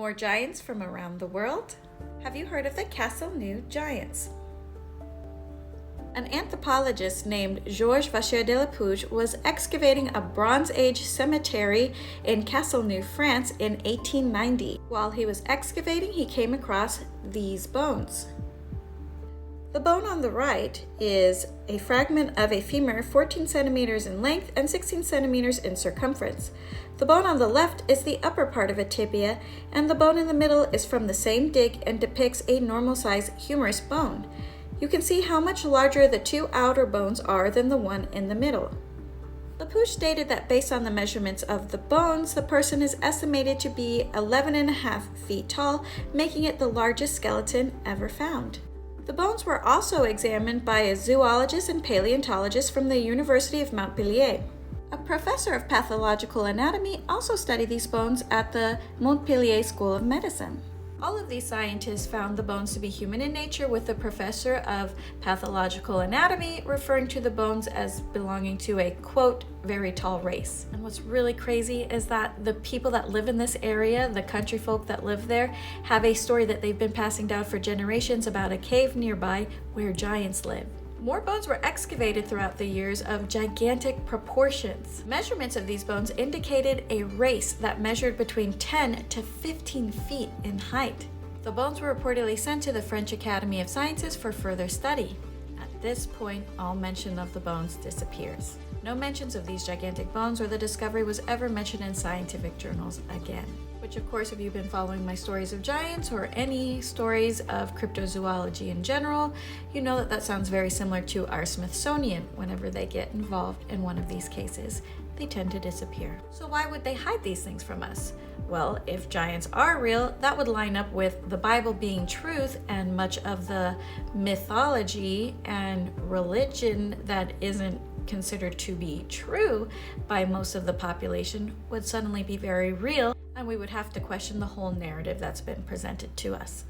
More giants from around the world? Have you heard of the Castelnau Giants? An anthropologist named Georges Vacher de la Puig was excavating a Bronze Age cemetery in Castelnau, France in 1890. While he was excavating, he came across these bones. The bone on the right is a fragment of a femur 14 centimeters in length and 16 centimeters in circumference. The bone on the left is the upper part of a tibia, and the bone in the middle is from the same dig and depicts a normal-sized humerus bone. You can see how much larger the two outer bones are than the one in the middle. Puig stated that based on the measurements of the bones, the person is estimated to be 11.5 feet tall, making it the largest skeleton ever found. The bones were also examined by a zoologist and paleontologist from the University of Montpellier. A professor of pathological anatomy also studied these bones at the Montpellier School of Medicine. All of these scientists found the bones to be human in nature, with the professor of pathological anatomy referring to the bones as belonging to a, quote, very tall race. And what's really crazy is that the people that live in this area, the country folk that live there, have a story that they've been passing down for generations about a cave nearby where giants live. More bones were excavated throughout the years of gigantic proportions. Measurements of these bones indicated a race that measured between 10 to 15 feet in height. The bones were reportedly sent to the French Academy of Sciences for further study. At this point, all mention of the bones disappears. No mentions of these gigantic bones or the discovery was ever mentioned in scientific journals again. Which, of course, if you've been following my stories of giants or any stories of cryptozoology in general, you know that sounds very similar to our Smithsonian. Whenever they get involved in one of these cases, they tend to disappear. So why would they hide these things from us? Well, if giants are real, that would line up with the Bible being truth, and much of the mythology and religion that isn't considered to be true by most of the population would suddenly be very real, and we would have to question the whole narrative that's been presented to us.